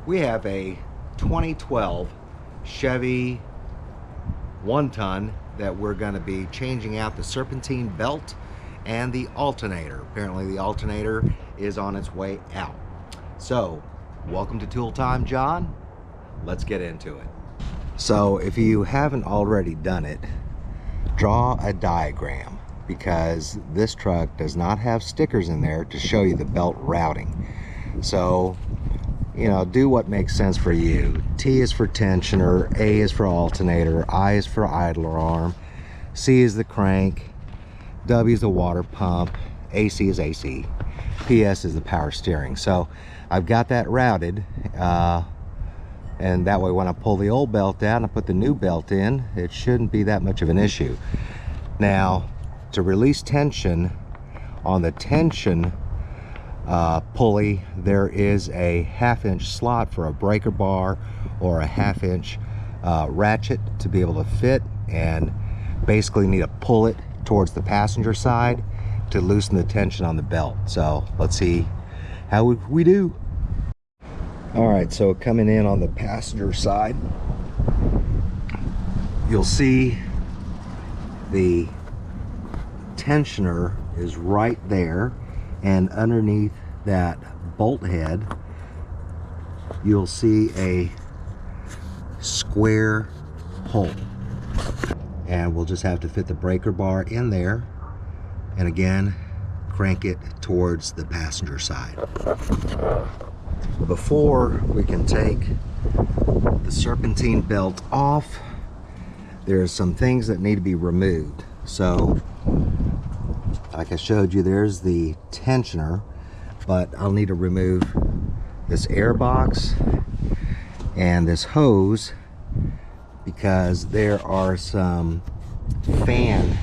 We have a 2012 Chevy 1-ton that we're going to be changing out the serpentine belt and the alternator. Apparently the alternator is on its way out. So, welcome to Tool Time, John. Let's get into it. So, if you haven't already done it, draw a diagram, because this truck does not have stickers in there to show you the belt routing. So, you know, do what makes sense for you. T is for tensioner, A is for alternator, I is for idler arm, C is the crank, W is the water pump, AC is AC, PS is the power steering. So I've got that routed, and that way when I pull the old belt out and I put the new belt in, it shouldn't be that much of an issue. Now, to release tension on the tension pulley, there is a 1/2-inch slot for a breaker bar or a 1/2-inch ratchet to be able to fit, and basically need to pull it towards the passenger side to loosen the tension on the belt. So let's see how we do. All right, so coming in on the passenger side, you'll see the tensioner is right there, and underneath that bolt head you'll see a square hole, and we'll just have to fit the breaker bar in there and again crank it towards the passenger side. Before we can take the serpentine belt off, there's some things that need to be removed. So like I showed you, there's the tensioner, but I'll need to remove this air box and this hose, because there are some fan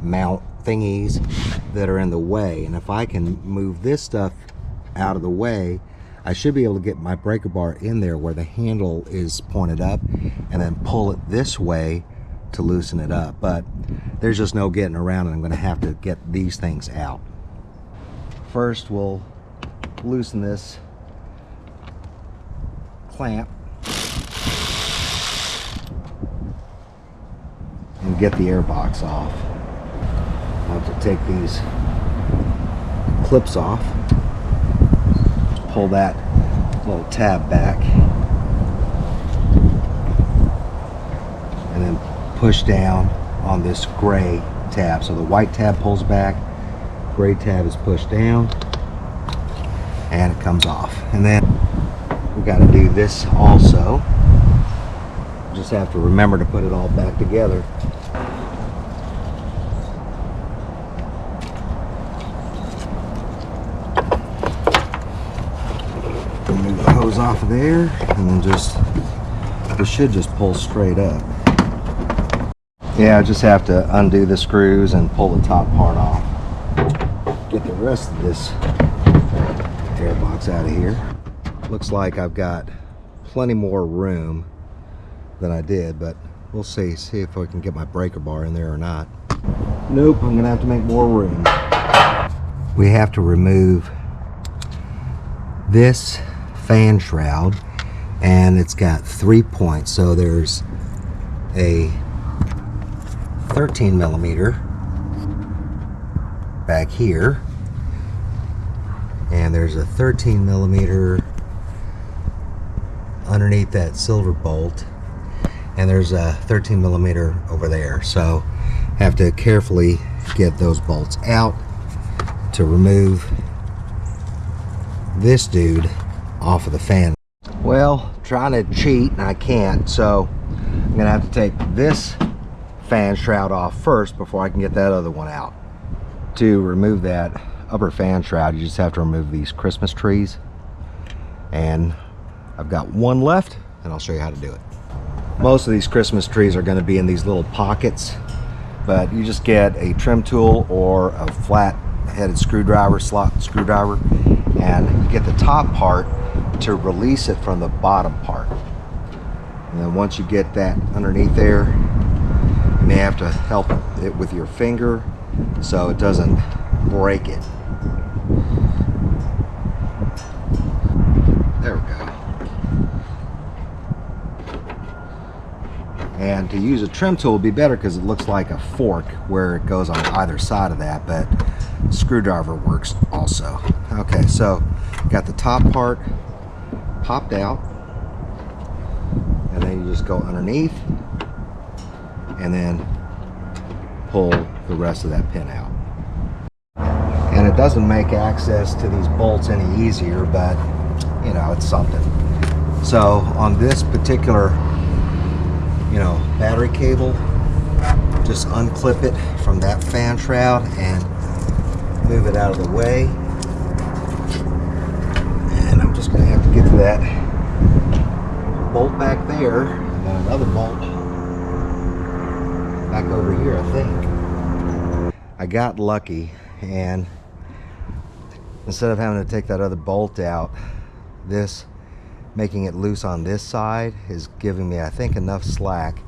mount thingies that are in the way, and if I can move this stuff out of the way, I should be able to get my breaker bar in there where the handle is pointed up, and then pull it this way to loosen it up. But there's just no getting around, and I'm going to have to get these things out. First, we'll loosen this clamp and get the air box off. I'll have to take these clips off, pull that little tab back, and then push down on this gray tab. So the white tab pulls back, gray tab is pushed down, and it comes off. And then we got to do this also. Just have to remember to put it all back together. Remove the hose off of there, and then it should just pull straight up. Yeah, I just have to undo the screws and pull the top part off. Get the rest of this air box out of here. Looks like I've got plenty more room than I did, but we'll see if I can get my breaker bar in there or not. Nope, I'm gonna have to make more room. We have to remove this fan shroud, and it's got 3 points. So there's a 13mm back here, and there's a 13mm underneath that silver bolt, and there's a 13mm over there. So have to carefully get those bolts out to remove this dude off of the fan. Well, trying to cheat and I can't, so I'm gonna have to take this fan shroud off first before I can get that other one out. To remove that upper fan shroud, you just have to remove these Christmas trees, and I've got one left, and I'll show you how to do it. Most of these Christmas trees are going to be in these little pockets, but you just get a trim tool or a flat headed screwdriver, slot screwdriver, and you get the top part to release it from the bottom part. And then once you get that underneath there, you may have to help it with your finger so it doesn't break it. There we go. And to use a trim tool would be better because it looks like a fork where it goes on either side of that, but screwdriver works also. Okay, so got the top part popped out, and then you just go underneath and then pull the rest of that pin out. And it doesn't make access to these bolts any easier, but you know, it's something. So on this particular, you know, battery cable, just unclip it from that fan shroud and move it out of the way. And I'm just going to have to get to that bolt back there, and then another bolt back over here, I think. I got lucky, and instead of having to take that other bolt out, this making it loose on this side is giving me, I think, enough slack.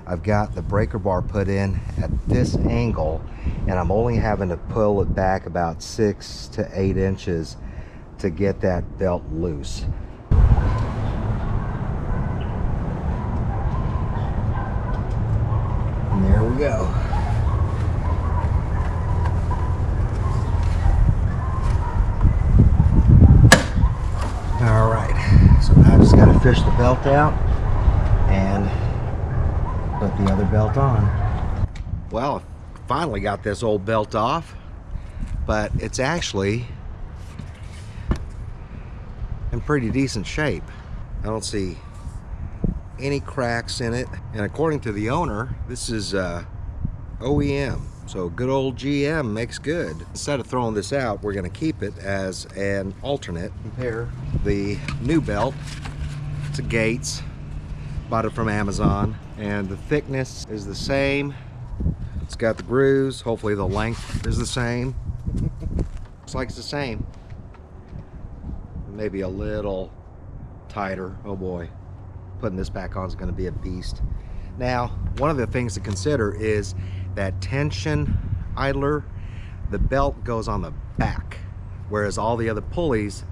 I've got the breaker bar put in at this angle, and I'm only having to pull it back about 6 to 8 inches to get that belt loose. And there we go. All right, so now I just got to fish the belt out and put the other belt on. Well, I finally got this old belt off, but it's actually in pretty decent shape. I don't see any cracks in it, and according to the owner, this is OEM, so good old GM makes good. Instead of throwing this out, we're going to keep it as an alternate. Compare the new belt to Gates, bought it from Amazon, and the thickness is the same. It's got the grooves. Hopefully the length is the same. Looks like it's the same. Maybe a little tighter. Oh boy, putting this back on is going to be a beast. Now, one of the things to consider is that tension idler, the belt goes on the back, whereas all the other pulleys,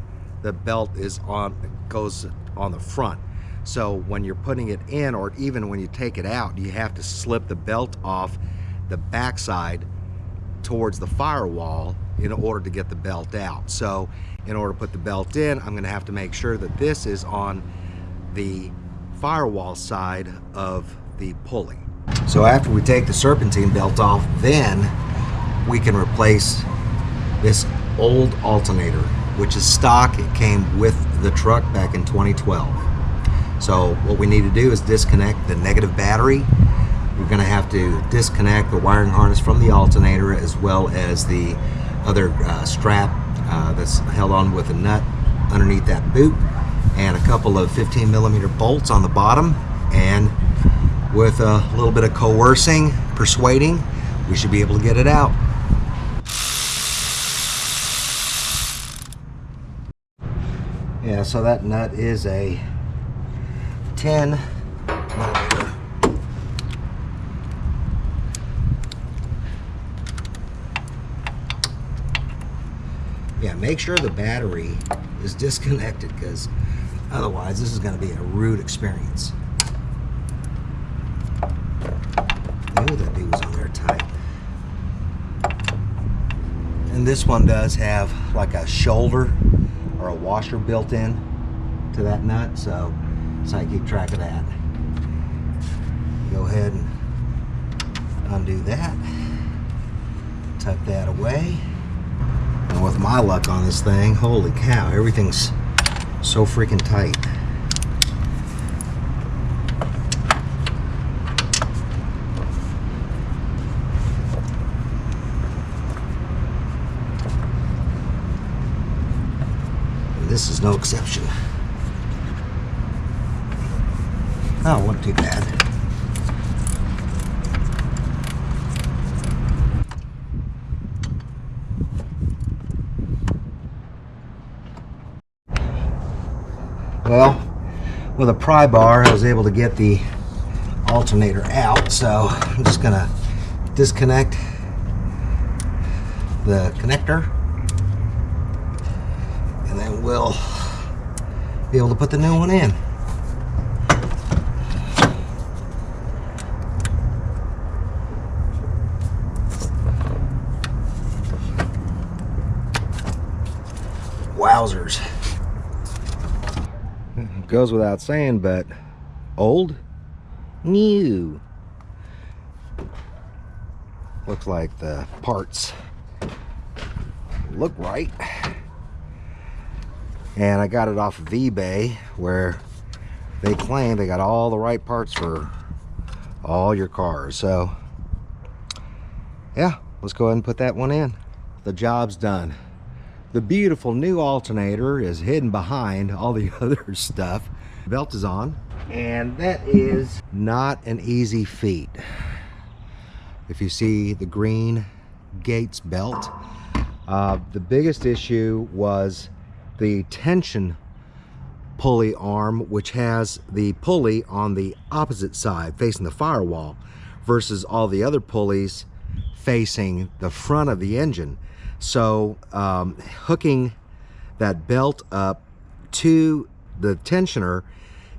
the belt goes on the front. So when you're putting it in, or even when you take it out, you have to slip the belt off the backside towards the firewall in order to get the belt out. So in order to put the belt in, I'm going to have to make sure that this is on the firewall side of the pulley. So after we take the serpentine belt off, then we can replace this old alternator, which is stock. It came with the truck back in 2012. So what we need to do is disconnect the negative battery. We're going to have to disconnect the wiring harness from the alternator, as well as the other strap that's held on with a nut underneath that boot, and a couple of 15mm bolts on the bottom. And with a little bit of persuading, we should be able to get it out. Yeah, so that nut is a 10mm. Yeah, make sure the battery is disconnected, because otherwise this is going to be a rude experience. I knew that dude was on there tight. And this one does have like a shoulder or a washer built in to that nut, so I keep track of that. Go ahead and undo that, tuck that away. And with my luck on this thing, holy cow, everything's so freaking tight. And this is no exception. Oh, it wasn't too bad. Well, with a pry bar, I was able to get the alternator out, so I'm just gonna disconnect the connector, and then we'll be able to put the new one in. Wowzers. Goes without saying, but old, new. Looks like the parts look right. And I got it off of eBay, where they claim they got all the right parts for all your cars. So yeah, let's go ahead and put that one in. The job's done. The beautiful new alternator is hidden behind all the other stuff. Belt is on, and that is not an easy feat. If you see the green Gates belt, the biggest issue was the tension pulley arm, which has the pulley on the opposite side facing the firewall versus all the other pulleys facing the front of the engine. So hooking that belt up to the tensioner,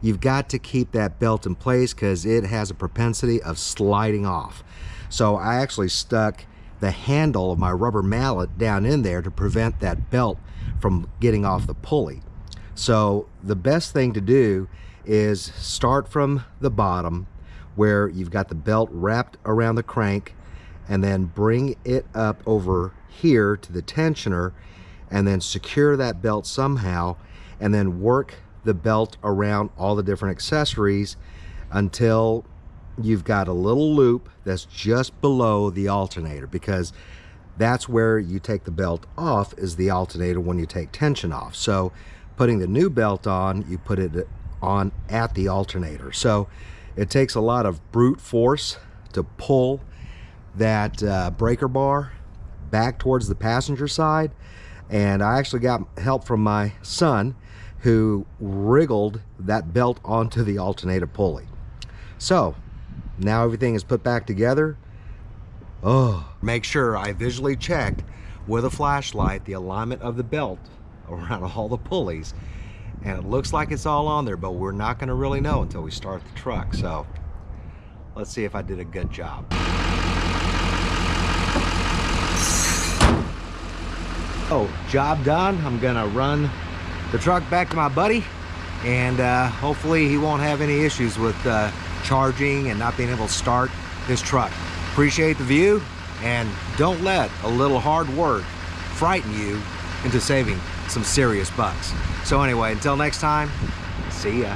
you've got to keep that belt in place because it has a propensity of sliding off. So I actually stuck the handle of my rubber mallet down in there to prevent that belt from getting off the pulley. So the best thing to do is start from the bottom where you've got the belt wrapped around the crank, and then bring it up over here to the tensioner, and then secure that belt somehow, and then work the belt around all the different accessories until you've got a little loop that's just below the alternator, because that's where you take the belt off, is the alternator when you take tension off. So putting the new belt on, you put it on at the alternator. So it takes a lot of brute force to pull that breaker bar back towards the passenger side, and I actually got help from my son, who wriggled that belt onto the alternator pulley. So now everything is put back together. Make sure I visually checked with a flashlight the alignment of the belt around all the pulleys, and it looks like it's all on there, but we're not going to really know until we start the truck. So let's see if I did a good job. Job done. I'm gonna run the truck back to my buddy, and hopefully he won't have any issues with charging and not being able to start this truck. Appreciate the view, and don't let a little hard work frighten you into saving some serious bucks. So anyway, until next time, see ya.